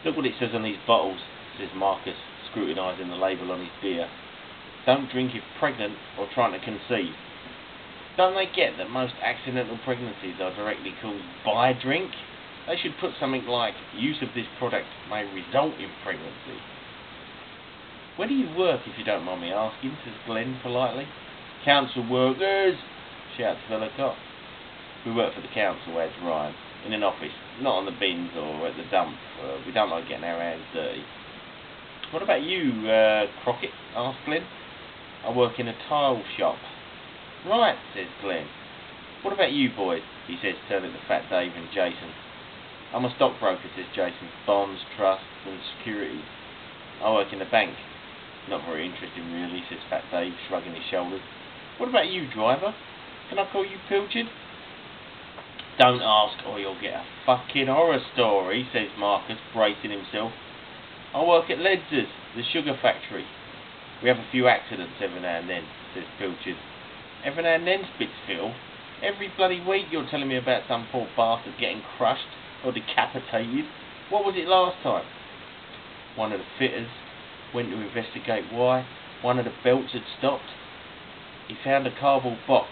Look what it says on these bottles, says Marcus, scrutinising the label on his beer. Don't drink if pregnant or trying to conceive. Don't they get that most accidental pregnancies are directly caused by drink? They should put something like, use of this product may result in pregnancy. Where do you work, if you don't mind me asking, says Glenn politely. Council workers, shouts Vellacott. We work for the council, adds Ryan, in an office, not on the bins or at the dump. We don't like getting our hands dirty. What about you, Crockett? Asked Glenn. I work in a tile shop. Right, says Glenn. What about you boys? He says, turning to Fat Dave and Jason. I'm a stockbroker, says Jason. Bonds, trusts and securities. I work in a bank. Not very interesting really, says Fat Dave, shrugging his shoulders. What about you, driver? Can I call you Pilchard? Don't ask or you'll get a fucking horror story, says Marcus, bracing himself. I work at Ledger's, the sugar factory. We have a few accidents every now and then, says Pilchard. Every now and then, spits Phil. Every bloody week you're telling me about some poor bastard getting crushed or decapitated. What was it last time? One of the fitters went to investigate why. One of the belts had stopped. He found a cardboard box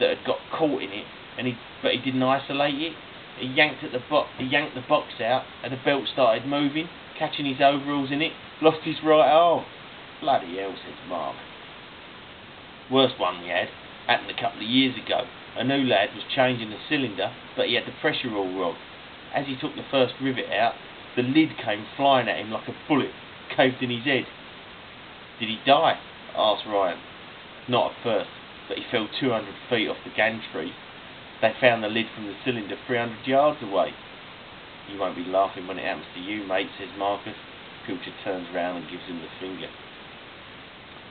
that had got caught in it, but he didn't isolate it. He yanked the box out, and the belt started moving, catching his overalls in it. Lost his right arm. Bloody hell, says Mark. Worst one we had happened a couple of years ago. A new lad was changing the cylinder, but he had the pressure all wrong. As he took the first rivet out, the lid came flying at him like a bullet, caved in his head. Did he die? Asked Ryan. Not at first, but he fell 200 feet off the gantry. They found the lid from the cylinder 300 yards away. You won't be laughing when it happens to you, mate, says Marcus. Pilchard turns round and gives him the finger.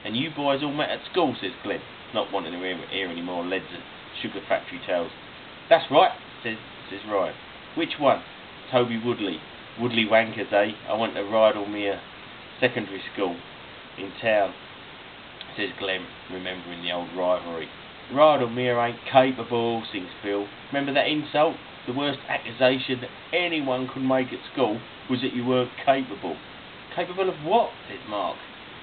And you boys all met at school, says Glenn, not wanting to hear any more Ledger sugar factory tales. That's right, says Ryan. Which one? Toby Woodley. Woodley wankers, eh? I went to Rydalmere Secondary School in town, says Glenn, remembering the old rivalry. Rydalmere ain't capable, sings Phil. Remember that insult? The worst accusation that anyone could make at school was that you weren't capable. Capable of what? Says Mark.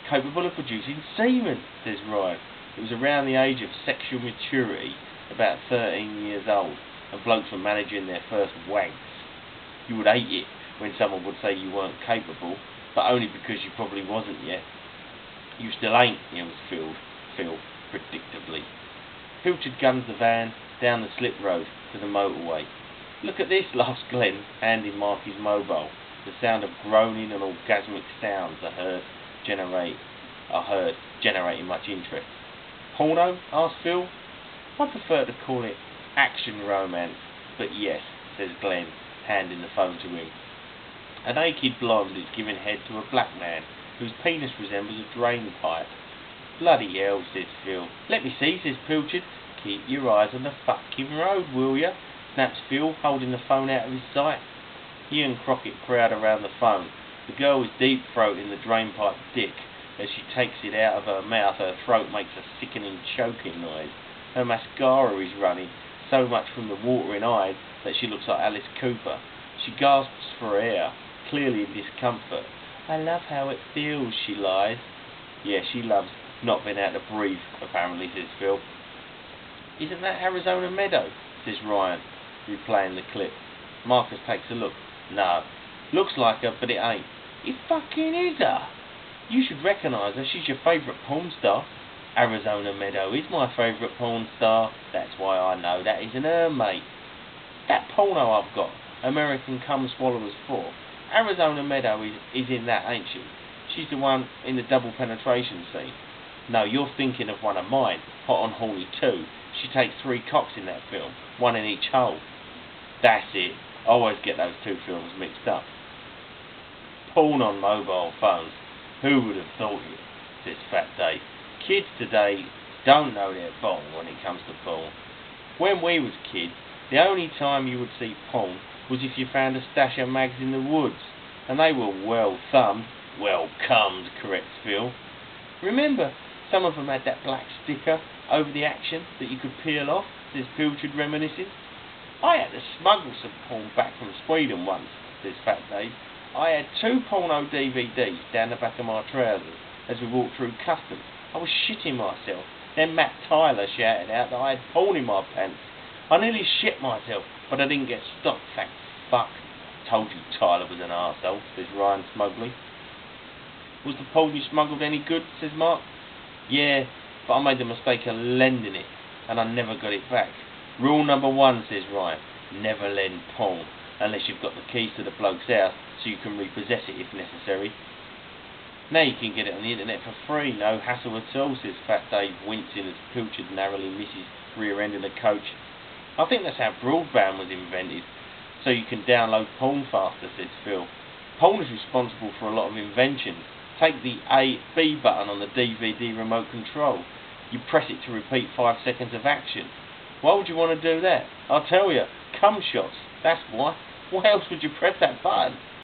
Capable of producing semen, says Ryan. It was around the age of sexual maturity, about 13 years old, and blokes were managing their first wanks. You would hate it when someone would say you weren't capable, but only because you probably wasn't yet. You still ain't, yells Phil, predictably. Pilchard guns the van down the slip road to the motorway. Look at this, laughs Glenn, handing Mark his mobile. The sound of groaning and orgasmic sounds are heard generating much interest. Porno? Asked Phil. I prefer to call it action romance, but yes, says Glenn, handing the phone to him. A naked blonde is giving head to a black man whose penis resembles a drain pipe. Bloody hell, says Phil. Let me see, says Pilchard. Keep your eyes on the fucking road, will ya? Snaps Phil, holding the phone out of his sight. He and Crockett crowd around the phone. The girl is deep-throating the drainpipe dick. As she takes it out of her mouth, her throat makes a sickening choking noise. Her mascara is running so much from the watering eyes that she looks like Alice Cooper. She gasps for air, clearly in discomfort. I love how it feels, she lies. Yeah, she loves not being able to breathe, apparently, says Phil. Isn't that Arizona Meadow? Says Ryan, replaying the clip. Marcus takes a look. No. Looks like her, but it ain't. It fucking is her. You should recognise her. She's your favourite porn star. Arizona Meadow is my favourite porn star. That's why I know that isn't her, mate. That porno I've got, American Cum Swallowers 4. Arizona Meadow is in that, ain't she? She's the one in the double penetration scene. No, you're thinking of one of mine, Hot on Horny 2. She takes 3 cocks in that film, one in each hole. That's it. I always get those two films mixed up. Porn on mobile phones. Who would have thought it? Says Fat Dave. Kids today don't know their bong when it comes to porn. When we was kids, the only time you would see porn was if you found a stash of mags in the woods, and they were well thumbed. Well cummed, corrects Phil. Remember, some of them had that black sticker over the action that you could peel off, says Pilchard, reminiscing. I had to smuggle some porn back from Sweden once, says Fat Dave. I had 2 porno DVDs down the back of my trousers as we walked through customs. I was shitting myself. Then Matt Tyler shouted out that I had porn in my pants. I nearly shit myself, but I didn't get stopped, thank fuck. Told you Tyler was an arsehole, says Ryan smugly. Was the porn you smuggled any good, says Mark. Yeah, but I made the mistake of lending it, and I never got it back. Rule number 1, says Ryan, never lend porn, unless you've got the keys to the bloke's house, so you can repossess it if necessary. Now you can get it on the internet for free, no hassle at all, says Fat Dave, wincing as Pilchard narrowly misses rear end of the coach. I think that's how broadband was invented, so you can download porn faster, says Phil. Porn is responsible for a lot of inventions. Take the A-B button on the DVD remote control. You press it to repeat 5 seconds of action. Why would you want to do that? I'll tell you, cum shots, that's why. Why else would you press that button?